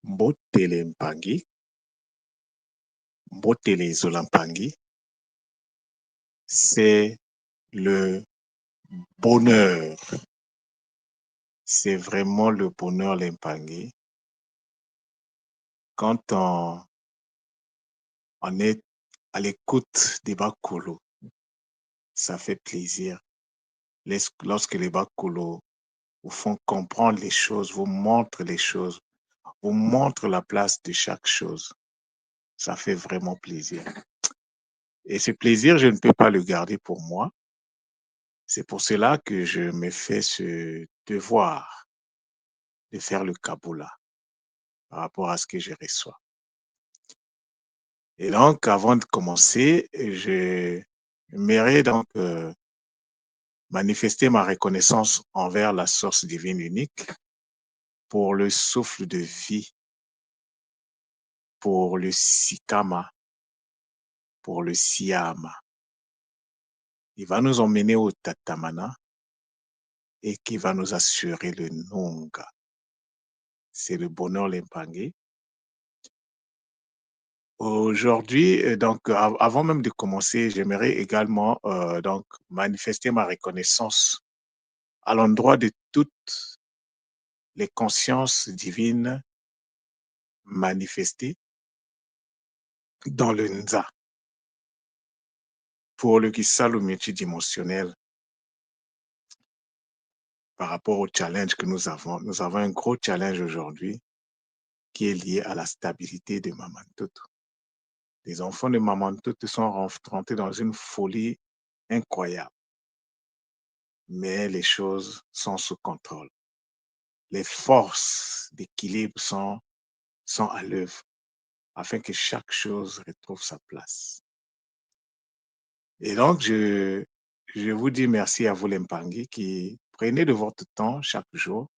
Mbotele Mpangi, Mbotele Zolampangi, c'est le bonheur. C'est vraiment le bonheur, l'Impangi. Quand on est à l'écoute des Bakolo, ça fait plaisir. Lorsque les Bakolo vous font comprendre les choses, vous montrent les choses, vous montrent la place de chaque chose, ça fait vraiment plaisir. Et ce plaisir, je ne peux pas le garder pour moi. C'est pour cela que je me fais ce devoir de faire le Kaboula par rapport à ce que je reçois. Et donc, avant de commencer, je j'aimerais donc manifester ma reconnaissance envers la source divine unique pour le souffle de vie, pour le Sikama, pour le Siama. Il va nous emmener au Tatamana et qui va nous assurer le Nunga. C'est le bonheur Lempangue. Aujourd'hui, donc, avant même de commencer, j'aimerais également donc manifester ma reconnaissance à l'endroit de toutes les consciences divines manifestées dans le Nza pour le Kisalu multidimensionnel par rapport au challenge que nous avons. Nous avons un gros challenge aujourd'hui qui est lié à la stabilité de Mamantoto. Les enfants de Mamantoto sont rentrés dans une folie incroyable, mais les choses sont sous contrôle. Les forces d'équilibre sont à l'œuvre afin que chaque chose retrouve sa place. Et donc, je vous dis merci à vous, l'Impangi, qui prenez de votre temps chaque jour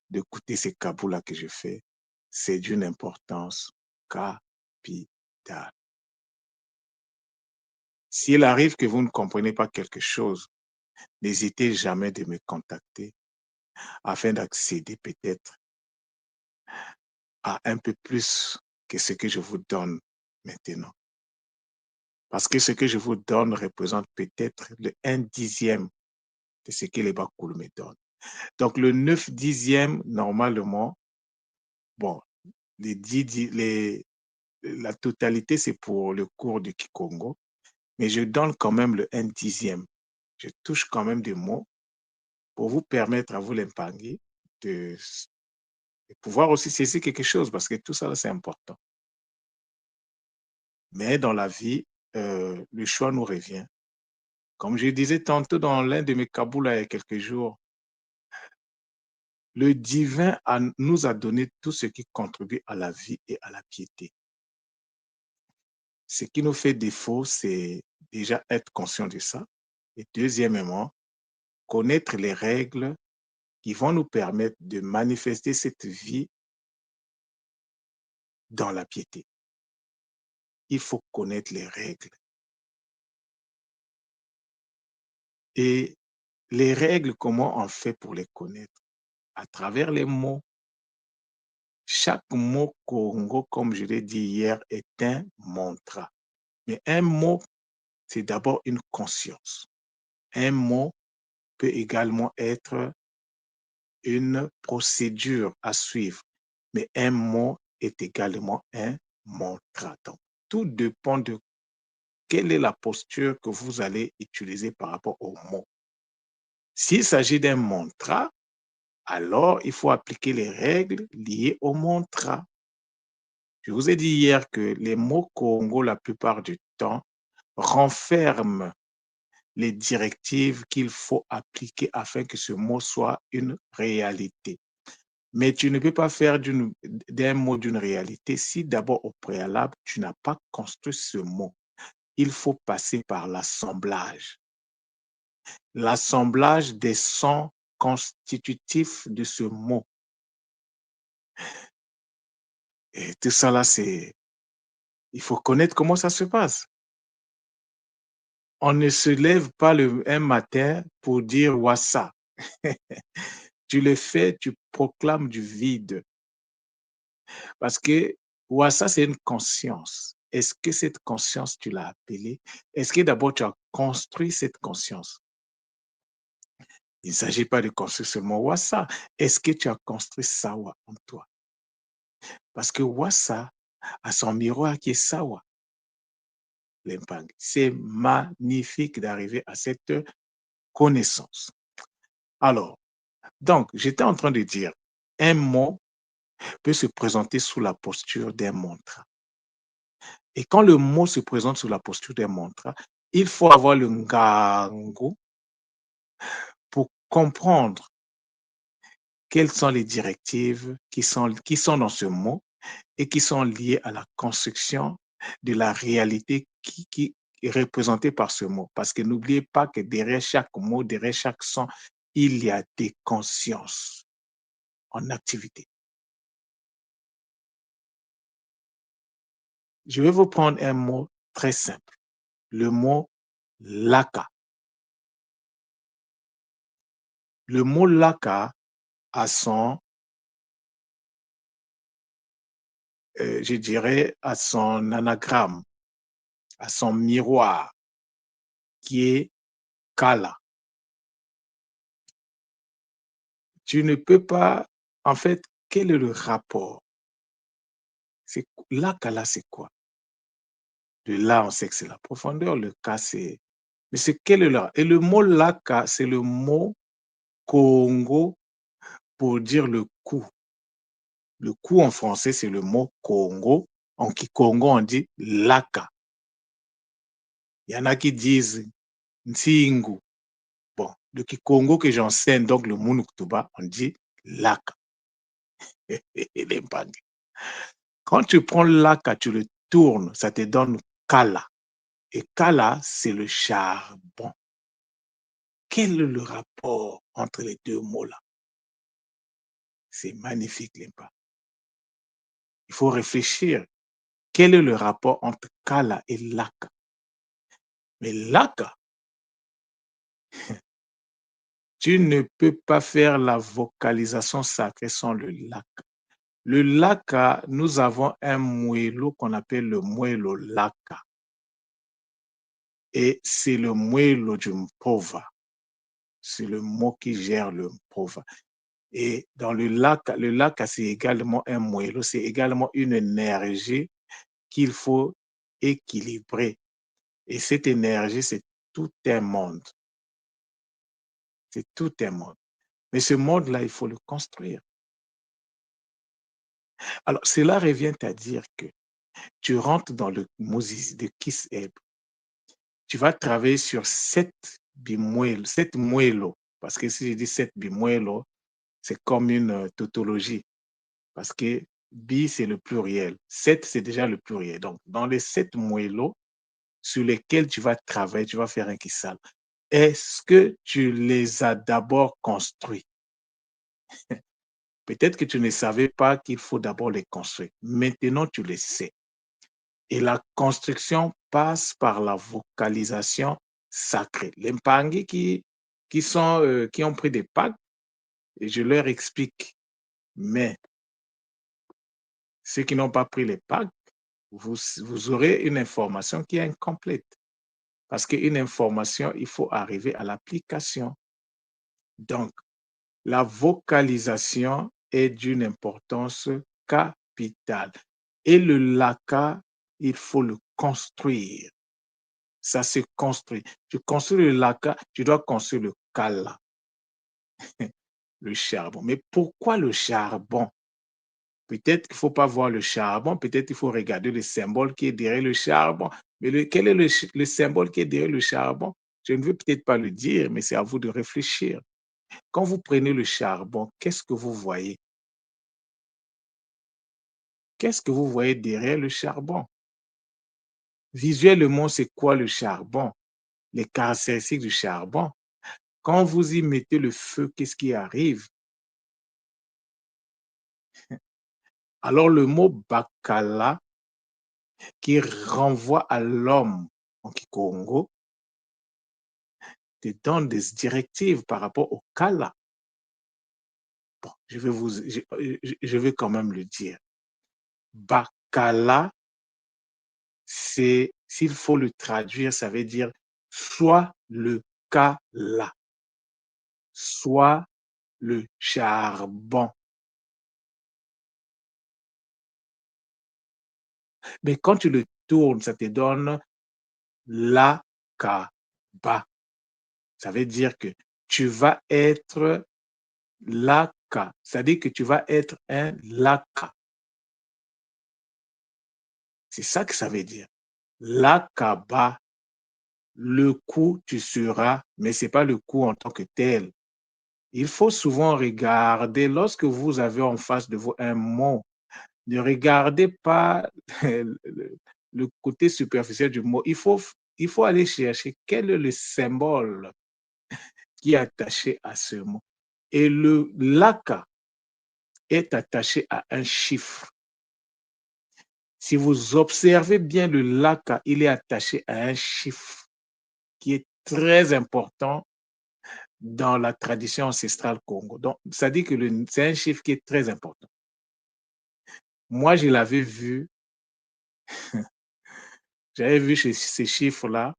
d'écouter ces kaboulas que je fais. C'est d'une importance capitale. S'il arrive que vous ne comprenez pas quelque chose, n'hésitez jamais de me contacter afin d'accéder peut-être à un peu plus que ce que je vous donne maintenant. Parce que ce que je vous donne représente peut-être le 1/10 de ce que les Bakoul me donnent. Donc le 9/10, normalement, bon, la totalité, c'est pour le cours du Kikongo, mais je donne quand même le 1/10. Je touche quand même des mots pour vous permettre à vous, l'Impangi, de pouvoir aussi saisir quelque chose, parce que tout ça, c'est important. Mais dans la vie, le choix nous revient. Comme je disais tantôt dans l'un de mes kaboulas il y a quelques jours, le divin nous a donné tout ce qui contribue à la vie et à la piété. Ce qui nous fait défaut, c'est déjà être conscient de ça. Et deuxièmement, connaître les règles qui vont nous permettre de manifester cette vie dans la piété. Il faut connaître les règles. Et les règles, comment on fait pour les connaître? À travers les mots. Chaque mot Congo, comme je l'ai dit hier, est un mantra. Mais un mot, c'est d'abord une conscience. Un mot peut également être une procédure à suivre, mais un mot est également un mantra. Donc, tout dépend de quelle est la posture que vous allez utiliser par rapport au mot. S'il s'agit d'un mantra, alors il faut appliquer les règles liées au mantra. Je vous ai dit hier que les mots Congo, la plupart du temps, renferment les directives qu'il faut appliquer afin que ce mot soit une réalité. Mais tu ne peux pas faire d'un mot d'une réalité si d'abord au préalable, tu n'as pas construit ce mot. Il faut passer par l'assemblage. L'assemblage des sons constitutifs de ce mot. Et tout ça là, il faut connaître comment ça se passe. On ne se lève pas un matin pour dire Wassa. Tu le fais, tu proclames du vide. Parce que Wassa, c'est une conscience. Est-ce que cette conscience, tu l'as appelée? Est-ce que d'abord tu as construit cette conscience? Il ne s'agit pas de construire seulement Wassa. Est-ce que tu as construit Sawa en toi? Parce que Wassa a son miroir qui est Sawa, l'impact. C'est magnifique d'arriver à cette connaissance. Alors, donc, j'étais en train de dire, un mot peut se présenter sous la posture d'un mantra. Et quand le mot se présente sous la posture d'un mantra, il faut avoir le ngango pour comprendre quelles sont les directives qui sont dans ce mot et qui sont liées à la construction de la réalité qui est représentée par ce mot. Parce que n'oubliez pas que derrière chaque mot, derrière chaque son, il y a des consciences en activité. Je vais vous prendre un mot très simple, le mot laka. Le mot laka a son, je dirais, à son anagramme, à son miroir, qui est kala. Tu ne peux pas, en fait, quel est le rapport? C'est laka là, c'est quoi? De là, on sait que c'est la profondeur, le ka, c'est mais c'est quel est là? Et le mot laka, c'est le mot Congo pour dire le coup. Le coup en français, c'est le mot Congo. En Kikongo, on dit laka. Il y en a qui disent Nsingu. Bon, le Kikongo que j'enseigne, donc le Munuktuba, on dit laka. Les Mbangue. Quand tu prends laka, tu le tournes, ça te donne kala. Et kala, c'est le charbon. Quel est le rapport entre les deux mots-là? C'est magnifique, Limpa. Il faut réfléchir. Quel est le rapport entre kala et laka? Mais laka, tu ne peux pas faire la vocalisation sacrée sans le laka. Le laka, nous avons un moello qu'on appelle le moello laka. Et c'est le moello du mpova. C'est le mot qui gère le mpova. Et dans le laka, c'est également un moello, c'est également une énergie qu'il faut équilibrer. Et cette énergie, c'est tout un monde. C'est tout un monde. Mais ce monde-là, il faut le construire. Alors, cela revient à dire que tu rentres dans le Moses de Kiss Ebb, tu vas travailler sur sept moello, parce que si je dis sept bimuelo, c'est comme une tautologie, parce que bi, c'est le pluriel, sept, c'est déjà le pluriel. Donc, dans les sept moello sur lesquels tu vas travailler, tu vas faire un kissal, est-ce que tu les as d'abord construits? Peut-être que tu ne savais pas qu'il faut d'abord les construire. Maintenant, tu le sais. Et la construction passe par la vocalisation sacrée. Les Mpangi qui ont pris des pactes, et je leur explique, mais ceux qui n'ont pas pris les pactes, vous aurez une information qui est incomplète. Parce qu'une information, il faut arriver à l'application. Donc, la vocalisation est d'une importance capitale. Et le laka, il faut le construire. Ça se construit. Tu construis le laka, tu dois construire le kala, le charbon. Mais pourquoi le charbon? Peut-être qu'il ne faut pas voir le charbon, peut-être qu'il faut regarder le symbole qui est derrière le charbon. Mais quel est le symbole qui est derrière le charbon? Je ne veux peut-être pas le dire, mais c'est à vous de réfléchir. Quand vous prenez le charbon, qu'est-ce que vous voyez? Qu'est-ce que vous voyez derrière le charbon? Visuellement, c'est quoi le charbon? Les caractéristiques du charbon. Quand vous y mettez le feu, qu'est-ce qui arrive? Alors le mot bakala, qui renvoie à l'homme en Kikongo, te donne des directives par rapport au kala. Bon, je vais quand même le dire. Bakala, c'est, s'il faut le traduire, ça veut dire soit le kala, soit le charbon. Mais quand tu le tournes, ça te donne lakaba. Ça veut dire que tu vas être laka. C'est-à-dire que tu vas être un laka. C'est ça que ça veut dire. Lakaba, le coup, tu seras, mais ce n'est pas le coup en tant que tel. Il faut souvent regarder, lorsque vous avez en face de vous un mot, ne regardez pas le côté superficiel du mot. Il faut aller chercher quel est le symbole qui est attaché à ce mot. Et le laka est attaché à un chiffre. Si vous observez bien le laka, il est attaché à un chiffre qui est très important dans la tradition ancestrale Congo. Donc, ça dit que c'est un chiffre qui est très important. Moi, je l'avais vu, j'avais vu ces chiffres-là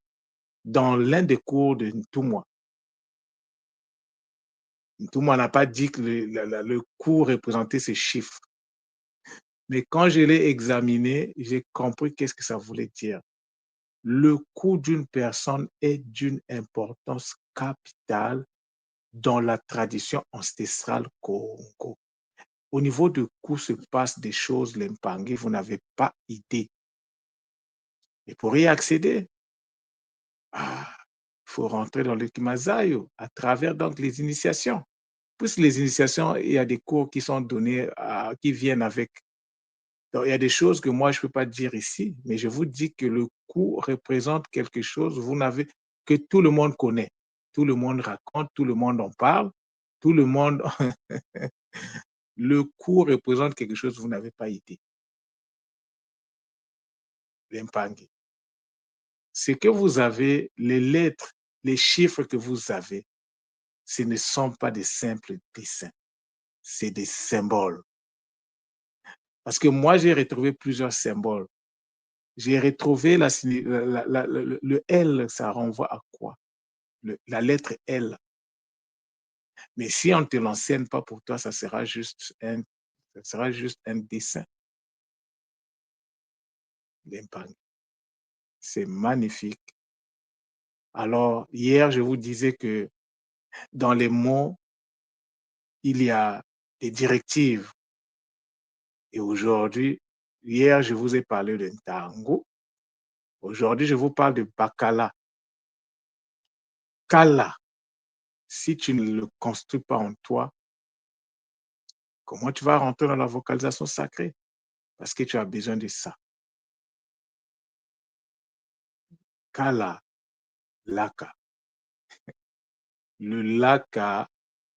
dans l'un des cours de Ntumwa. Ntumwa n'a pas dit que le cours représentait ces chiffres. Mais quand je l'ai examiné, j'ai compris qu'est-ce que ça voulait dire. Le coût d'une personne est d'une importance capitale dans la tradition ancestrale Congo. Au niveau de coût se passent des choses, l'Empangé, vous n'avez pas idée. Et pour y accéder, il faut rentrer dans le Kimazayo à travers donc les initiations. Puisque les initiations, il y a des cours qui sont donnés, qui viennent avec. Donc, il y a des choses que moi, je ne peux pas dire ici, mais je vous dis que le cours représente quelque chose que tout le monde connaît. Tout le monde raconte, tout le monde en parle, tout le monde. Le cours représente quelque chose que vous n'avez pas idée. L'Empangé. Ce que vous avez, les lettres, les chiffres que vous avez, ce ne sont pas des simples dessins, c'est des symboles. Parce que moi, j'ai retrouvé plusieurs symboles. J'ai retrouvé le L, ça renvoie à quoi? La lettre L. Mais si on ne te l'enseigne pas pour toi, ça sera juste un dessin d'impact. C'est magnifique. Alors, hier, je vous disais que dans les mots, il y a des directives. Et aujourd'hui, hier, je vous ai parlé de Ntango. Aujourd'hui, je vous parle de Bakala. Kala, si tu ne le construis pas en toi, comment tu vas rentrer dans la vocalisation sacrée? Parce que tu as besoin de ça. Kala, laka. Le laka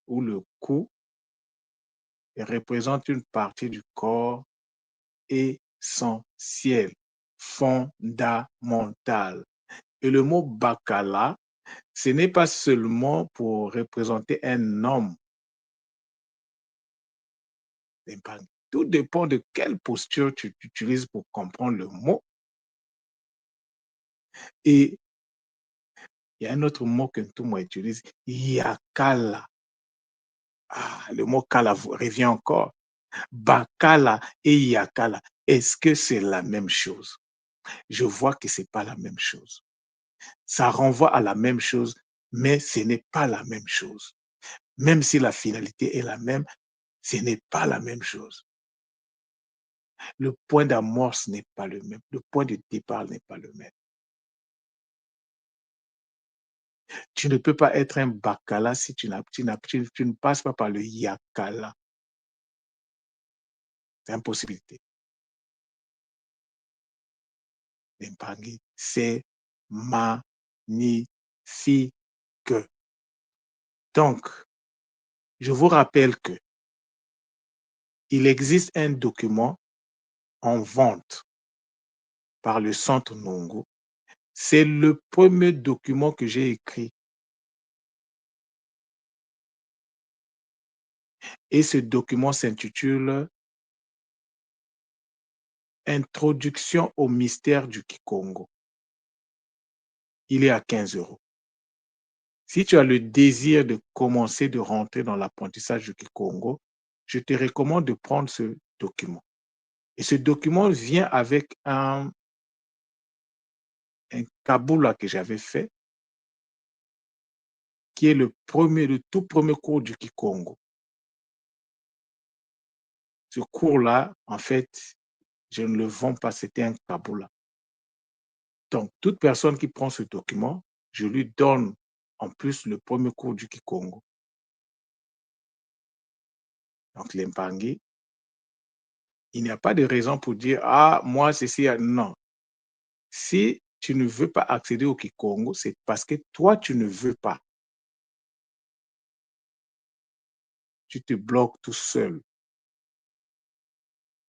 ou le cou représente une partie du corps essentielle, fondamentale. Et le mot bakala, ce n'est pas seulement pour représenter un homme. Tout dépend de quelle posture tu utilises pour comprendre le mot. Et il y a un autre mot que tout le monde utilise, yakala. Le mot kala revient encore. Bakala et yakala, est-ce que c'est la même chose? Je vois que ce n'est pas la même chose. Ça renvoie à la même chose, mais ce n'est pas la même chose. Même si la finalité est la même, ce n'est pas la même chose. Le point d'amorce n'est pas le même. Le point de départ n'est pas le même. Tu ne peux pas être un bakala si tu ne passes pas par le yakala. C'est une impossibilité. L'Empangé, c'est magnifique. Donc, je vous rappelle que il existe un document en vente par le Centre Nongo. C'est le premier document que j'ai écrit. Et ce document s'intitule Introduction au mystère du Kikongo. Il est à 15 €. Si tu as le désir de commencer de rentrer dans l'apprentissage du Kikongo, je te recommande de prendre ce document. Et ce document vient avec un kaboula que j'avais fait, qui est le tout premier cours du Kikongo. Ce cours-là, en fait, je ne le vends pas, c'était un kaboula. Donc, toute personne qui prend ce document, je lui donne en plus le premier cours du Kikongo. Donc, l'Impangi, il n'y a pas de raison pour dire: «Ah, moi, ceci, non. Si tu ne veux pas accéder au Kikongo, c'est parce que toi, tu ne veux pas. Tu te bloques tout seul.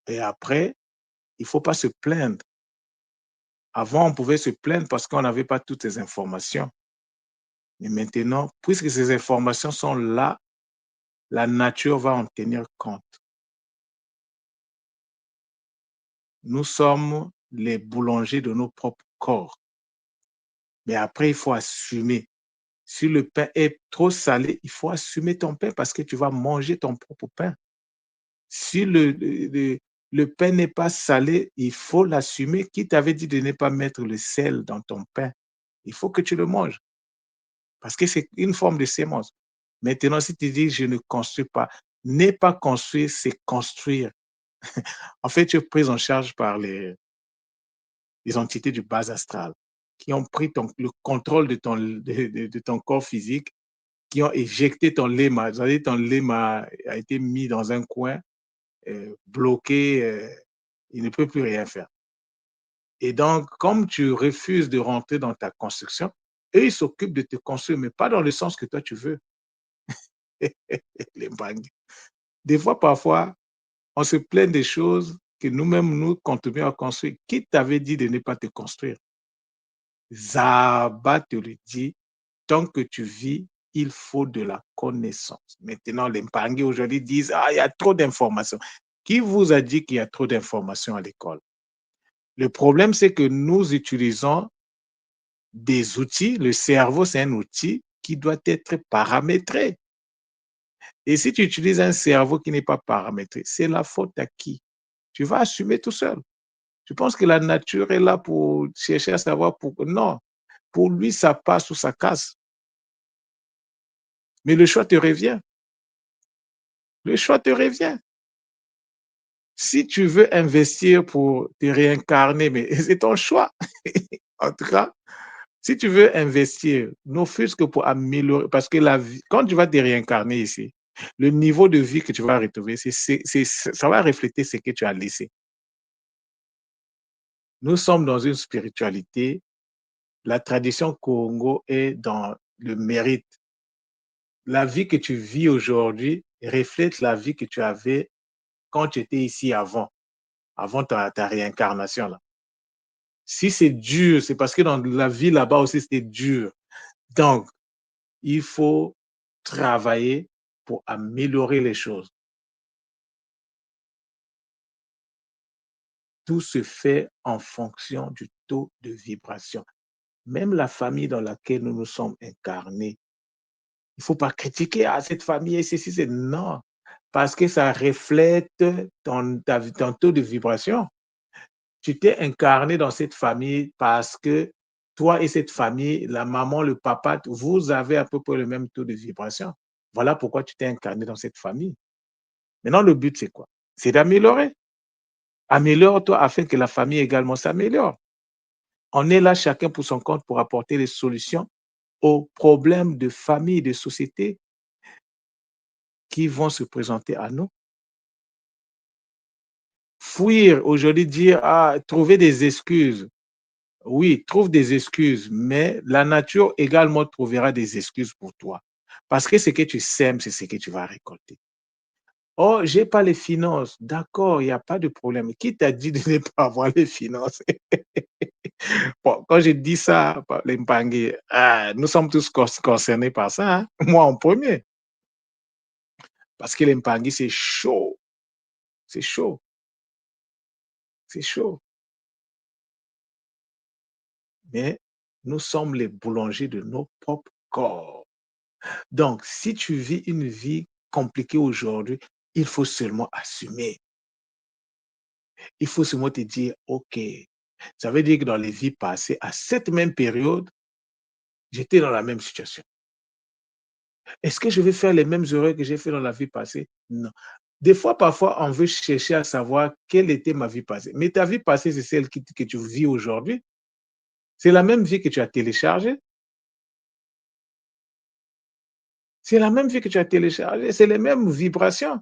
Et après, il ne faut pas se plaindre. Avant, on pouvait se plaindre parce qu'on n'avait pas toutes ces informations. Mais maintenant, puisque ces informations sont là, la nature va en tenir compte. Nous sommes les boulangers de nos propres corps. Mais après, il faut assumer. Si le pain est trop salé, il faut assumer ton pain parce que tu vas manger ton propre pain. Si le pain n'est pas salé, il faut l'assumer. Qui t'avait dit de ne pas mettre le sel dans ton pain? Il faut que tu le manges parce que c'est une forme de sémence. Maintenant, si tu dis: «Je ne construis pas», n'est pas construire, c'est construire. En fait, tu es prise en charge par les entités du bas astral qui ont pris le contrôle de ton corps physique, qui ont éjecté ton léma. C'est-à-dire ton léma a été mis dans un coin, bloqué, il ne peut plus rien faire. Et donc, comme tu refuses de rentrer dans ta construction, eux, ils s'occupent de te construire, mais pas dans le sens que toi tu veux. Les bangs. Des fois, parfois, on se plaint des choses que nous-mêmes, nous continuons à construire. Qui t'avait dit de ne pas te construire? Zaba te le dit, tant que tu vis, il faut de la connaissance. Maintenant, les Mpangi aujourd'hui disent: «Ah, il y a trop d'informations». Qui vous a dit qu'il y a trop d'informations à l'école? Le problème, c'est que nous utilisons des outils. Le cerveau, c'est un outil qui doit être paramétré. Et si tu utilises un cerveau qui n'est pas paramétré, c'est la faute à qui? Tu vas assumer tout seul. Tu penses que la nature est là pour chercher à savoir pourquoi? Non, pour lui, ça passe ou ça casse. Mais le choix te revient. Le choix te revient. Si tu veux investir pour te réincarner, mais c'est ton choix. En tout cas, si tu veux investir, ne fût-ce que pour améliorer, parce que la vie, quand tu vas te réincarner ici, le niveau de vie que tu vas retrouver, ça va refléter ce que tu as laissé. Nous sommes dans une spiritualité. La tradition Congo est dans le mérite. La vie que tu vis aujourd'hui reflète la vie que tu avais quand tu étais ici avant ta réincarnation là. Si c'est dur, c'est parce que dans la vie là-bas aussi, c'était dur. Donc, il faut travailler pour améliorer les choses. Tout se fait en fonction du taux de vibration. Même la famille dans laquelle nous nous sommes incarnés, il ne faut pas critiquer: «Ah, cette famille est ceci, c'est» non, parce que ça reflète ton taux de vibration. Tu t'es incarné dans cette famille parce que toi et cette famille, la maman, le papa, vous avez à peu près le même taux de vibration. Voilà pourquoi tu t'es incarné dans cette famille. Maintenant, le but, c'est quoi? C'est d'améliorer. Améliore-toi afin que la famille également s'améliore. On est là chacun pour son compte pour apporter les solutions aux problèmes de famille, de société qui vont se présenter à nous. Fuir, aujourd'hui dire: «Ah», trouver des excuses. Oui, trouve des excuses, mais la nature également trouvera des excuses pour toi. Parce que ce que tu sèmes, c'est ce que tu vas récolter. «Oh, j'ai pas les finances». D'accord, il y a pas de problème. Qui t'a dit de ne pas avoir les finances? Bon, quand je dis ça, les Mpangué, nous sommes tous concernés par ça, hein, moi en premier. Parce que les Mpangué, c'est chaud, c'est chaud. C'est chaud. Mais nous sommes les boulangers de nos propres corps. Donc, si tu vis une vie compliquée aujourd'hui, il faut seulement assumer. Il faut seulement te dire, OK, ça veut dire que dans les vies passées, à cette même période, j'étais dans la même situation. Est-ce que je vais faire les mêmes erreurs que j'ai fait dans la vie passée? Non. Des fois, parfois, on veut chercher à savoir quelle était ma vie passée. Mais ta vie passée, c'est celle que tu vis aujourd'hui. C'est la même vie que tu as téléchargée. C'est la même vie que tu as téléchargée. C'est les mêmes vibrations.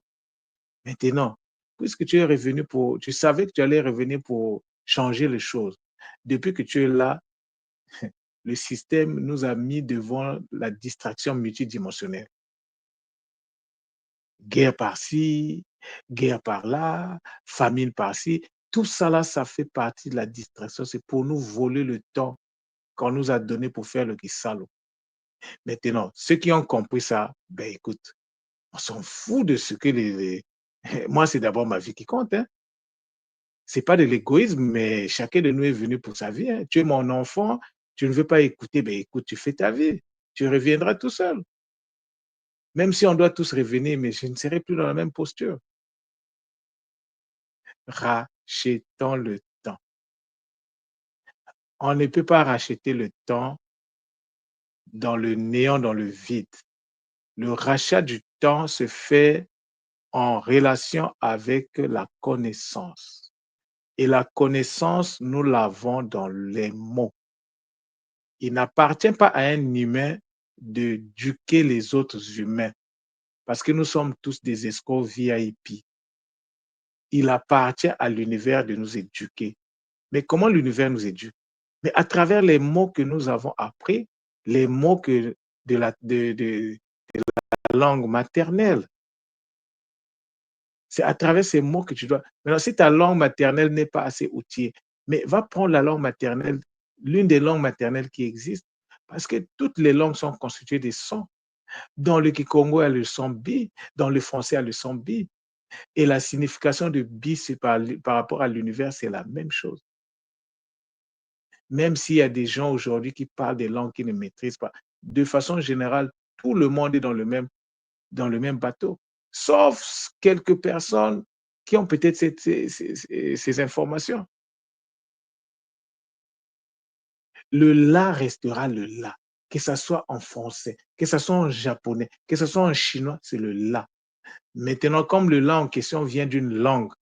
Maintenant, puisque tu es revenu pour, tu savais que tu allais revenir pour changer les choses. Depuis que tu es là, le système nous a mis devant la distraction multidimensionnelle. Guerre par-ci, guerre par-là, famine par-ci. Tout ça là, ça fait partie de la distraction. C'est pour nous voler le temps qu'on nous a donné pour faire le Kisalo. Maintenant, ceux qui ont compris ça, ben écoute, on s'en fout de ce que moi, c'est d'abord ma vie qui compte, hein. C'est pas de l'égoïsme, mais chacun de nous est venu pour sa vie, hein. Tu es mon enfant, tu ne veux pas écouter, ben écoute, tu fais ta vie. Tu reviendras tout seul. Même si on doit tous revenir, mais je ne serai plus dans la même posture. Rachetons le temps. On ne peut pas racheter le temps dans le néant, dans le vide. Le rachat du temps se fait en relation avec la connaissance. Et la connaissance, nous l'avons dans les mots. Il n'appartient pas à un humain de d'éduquer les autres humains parce que nous sommes tous des escrocs VIP. Il appartient à l'univers de nous éduquer. Mais comment l'univers nous éduque? Mais à travers les mots que nous avons appris, les mots que de la langue maternelle. C'est à travers ces mots que tu dois. Maintenant, si ta langue maternelle n'est pas assez outillée, mais va prendre la langue maternelle, l'une des langues maternelles qui existent, parce que toutes les langues sont constituées de sons. Dans le Kikongo, il y a le son bi, dans le français, il y a le son bi. Et la signification de bi, c'est par rapport à l'univers, c'est la même chose. Même s'il y a des gens aujourd'hui qui parlent des langues qu'ils ne maîtrisent pas, de façon générale, tout le monde est dans le même bateau, sauf quelques personnes qui ont peut-être ces informations. Le là restera le là, que ça soit en français, que ça soit en japonais, que ça soit en chinois, c'est le là. Maintenant, comme le là en question vient d'une langue,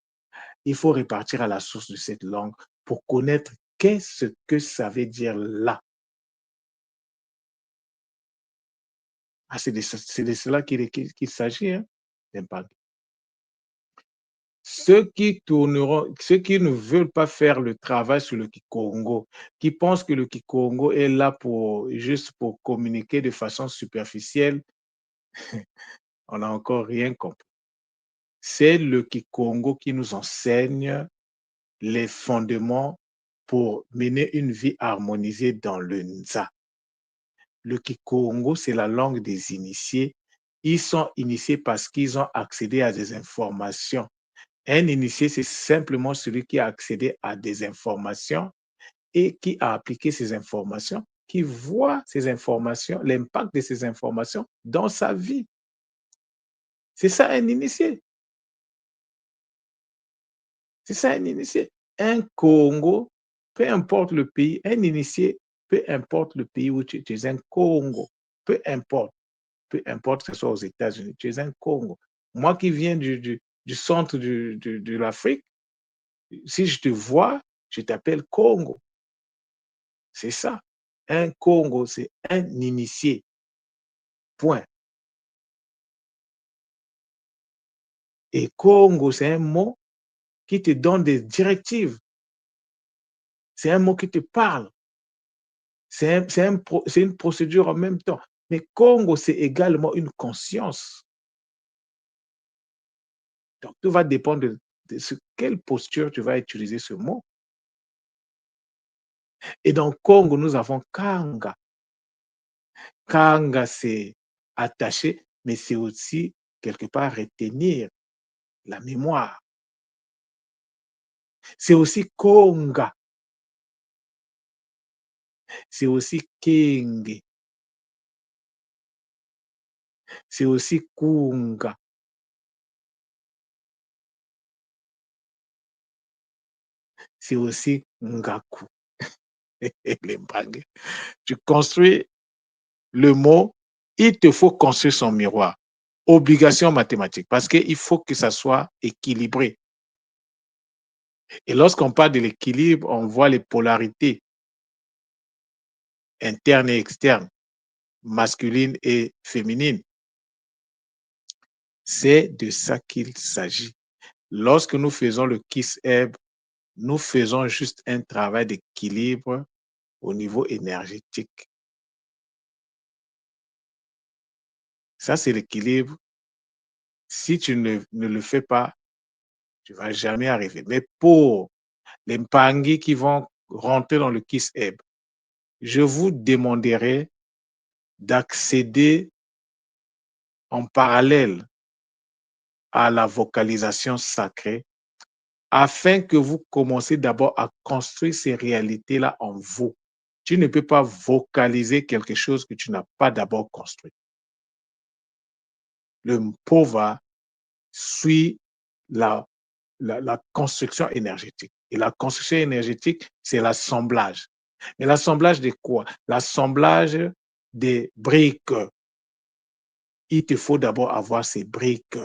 il faut repartir à la source de cette langue pour connaître qu'est-ce que ça veut dire là. Ah, c'est de cela qu'il s'agit, hein, d'impact. Ceux qui ne veulent pas faire le travail sur le Kikongo, qui pensent que le Kikongo est là pour juste pour communiquer de façon superficielle, on n'a encore rien compris. C'est le Kikongo qui nous enseigne les fondements pour mener une vie harmonisée dans le Nza. Le Kikongo, c'est la langue des initiés. Ils sont initiés parce qu'ils ont accédé à des informations. Un initié, c'est simplement celui qui a accédé à des informations et qui a appliqué ces informations, qui voit ces informations, l'impact de ces informations dans sa vie. C'est ça un initié. C'est ça un initié. Un Congo, peu importe le pays, un initié, peu importe le pays où tu es un Congo, peu importe, peu importe que ce soit aux États-Unis, tu es un Congo. Moi qui viens du centre de l'Afrique, si je te vois, je t'appelle Congo. C'est ça. Un Congo, c'est un initié. Point. Et Congo, c'est un mot qui te donne des directives. C'est un mot qui te parle. C'est une procédure en même temps. Mais Congo, c'est également une conscience. Donc, tout va dépendre quelle posture tu vas utiliser ce mot. Et dans Congo, nous avons Kanga. Kanga, c'est attaché, mais c'est aussi quelque part retenir la mémoire. C'est aussi Konga, c'est aussi Kenge, c'est aussi Kunga, c'est aussi Ngaku et les Mbangue. Tu construis le mot, il te faut construire son miroir. Obligation mathématique, parce qu'il faut que ça soit équilibré. Et lorsqu'on parle de l'équilibre, on voit les polarités internes et externes, masculines et féminines. C'est de ça qu'il s'agit. Lorsque nous faisons le KISS-EB, nous faisons juste un travail d'équilibre au niveau énergétique. Ça, c'est l'équilibre. Si tu ne le fais pas, tu ne vas jamais arriver. Mais pour les Mpangi qui vont rentrer dans le KISS-EB, je vous demanderai d'accéder en parallèle à la vocalisation sacrée afin que vous commencez d'abord à construire ces réalités-là en vous. Tu ne peux pas vocaliser quelque chose que tu n'as pas d'abord construit. Le mpova suit la, la construction énergétique. Et la construction énergétique, c'est l'assemblage. Mais l'assemblage de quoi? L'assemblage des briques. Il te faut d'abord avoir ces briques,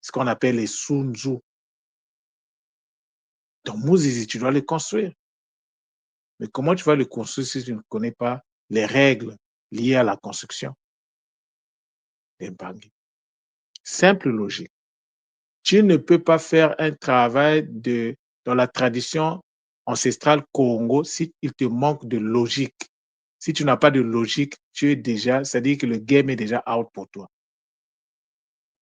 ce qu'on appelle les sunzu. Donc, Moses, tu dois les construire. Mais comment tu vas le construire si tu ne connais pas les règles liées à la construction des Mpangi? Simple logique. Tu ne peux pas faire un travail dans la tradition ancestrale Congo si il te manque de logique. Si tu n'as pas de logique, tu es déjà, c'est-à-dire que le game est déjà out pour toi.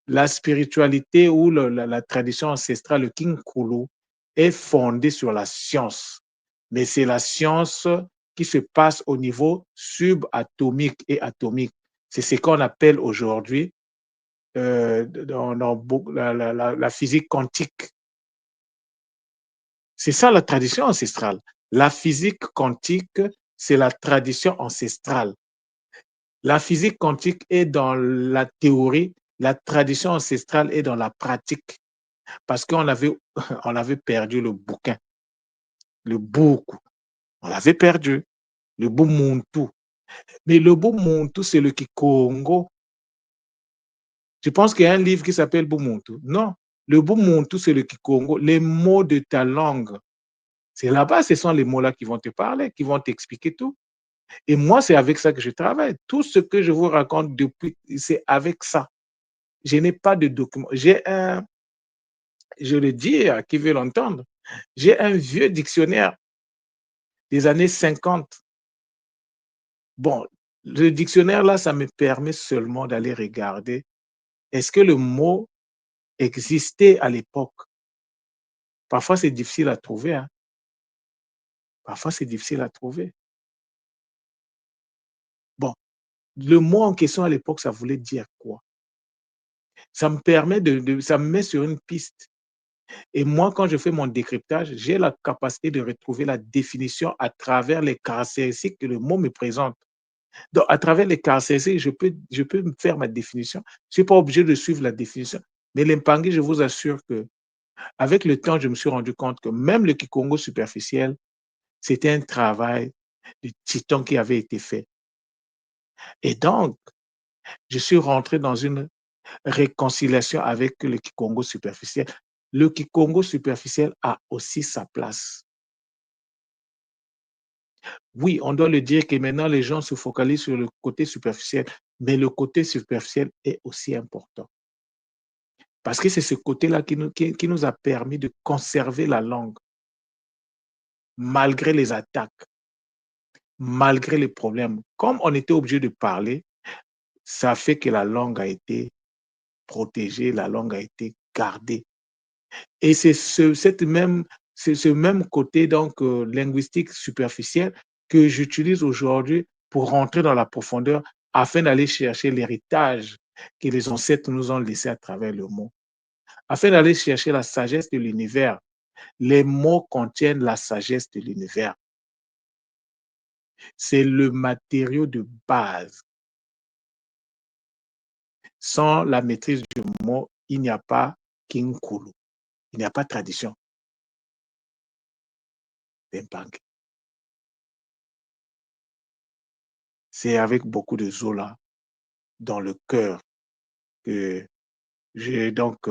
La spiritualité ou la tradition ancestrale, le King Kulu, est fondée sur la science. Mais c'est la science qui se passe au niveau subatomique et atomique. C'est ce qu'on appelle aujourd'hui dans la physique quantique. C'est ça la tradition ancestrale. La physique quantique, c'est la tradition ancestrale. La physique quantique est dans la théorie, la tradition ancestrale est dans la pratique. Parce qu'on avait, on avait perdu le bouquin, le boukou. On l'avait perdu, le Bumuntu. Mais le Bumuntu, c'est le Kikongo. Je pense qu'il y a un livre qui s'appelle Bumuntu. Non, le Bumuntu, c'est le Kikongo. Les mots de ta langue, c'est là-bas, ce sont les mots-là qui vont te parler, qui vont t'expliquer tout. Et moi, c'est avec ça que je travaille. Tout ce que je vous raconte depuis, c'est avec ça. Je n'ai pas de document. J'ai un, je le dis à qui veut l'entendre, j'ai un vieux dictionnaire des années 50. Bon, le dictionnaire, là, ça me permet seulement d'aller regarder est-ce que le mot existait à l'époque. Parfois, c'est difficile à trouver. Hein. Parfois, c'est difficile à trouver. Bon, le mot en question à l'époque, ça voulait dire quoi? Ça me permet ça me met sur une piste. Et moi, quand je fais mon décryptage, j'ai la capacité de retrouver la définition à travers les caractéristiques que le mot me présente. Donc, à travers les caractéristiques, je peux me faire ma définition. Je ne suis pas obligé de suivre la définition. Mais l'Impangi, je vous assure que avec le temps, je me suis rendu compte que même le Kikongo superficiel, c'était un travail de titan qui avait été fait. Et donc, je suis rentré dans une réconciliation avec le Kikongo superficiel. Le Kikongo superficiel a aussi sa place. Oui, on doit le dire que maintenant les gens se focalisent sur le côté superficiel, mais le côté superficiel est aussi important. Parce que c'est ce côté-là qui nous a permis de conserver la langue, malgré les attaques, malgré les problèmes. Comme on était obligé de parler, ça fait que la langue a été protégée, la langue a été gardée. Et c'est ce même côté donc, linguistique superficiel que j'utilise aujourd'hui pour rentrer dans la profondeur afin d'aller chercher l'héritage que les ancêtres nous ont laissé à travers le mot, afin d'aller chercher la sagesse de l'univers. Les mots contiennent la sagesse de l'univers. C'est le matériau de base. Sans la maîtrise du mot, il n'y a pas Kinkulu, il n'y a pas de tradition d'Impangue. C'est avec beaucoup de Zola dans le cœur que j'ai donc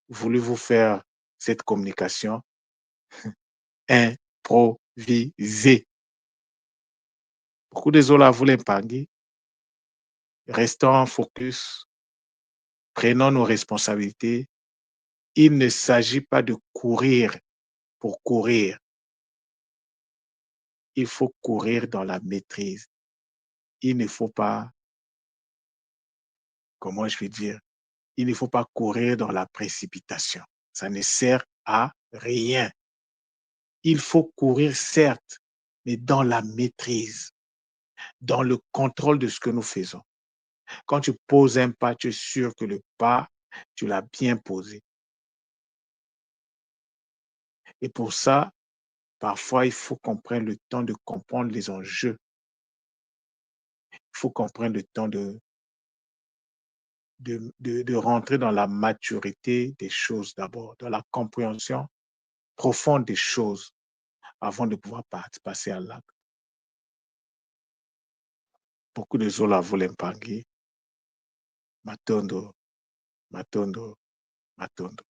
voulu vous faire cette communication improvisée. Beaucoup de Zola voulaient Impangue. Restons focus, prenons nos responsabilités. Il ne s'agit pas de courir pour courir. Il faut courir dans la maîtrise. Il ne faut pas, comment je vais dire, il ne faut pas courir dans la précipitation. Ça ne sert à rien. Il faut courir, certes, mais dans la maîtrise, dans le contrôle de ce que nous faisons. Quand tu poses un pas, tu es sûr que le pas, tu l'as bien posé. Et pour ça, parfois, il faut qu'on prenne le temps de comprendre les enjeux. Il faut qu'on prenne le temps de rentrer dans la maturité des choses d'abord, dans la compréhension profonde des choses avant de pouvoir passer à l'acte. Beaucoup de Zola voulaient Matondo, Matondo, Matondo.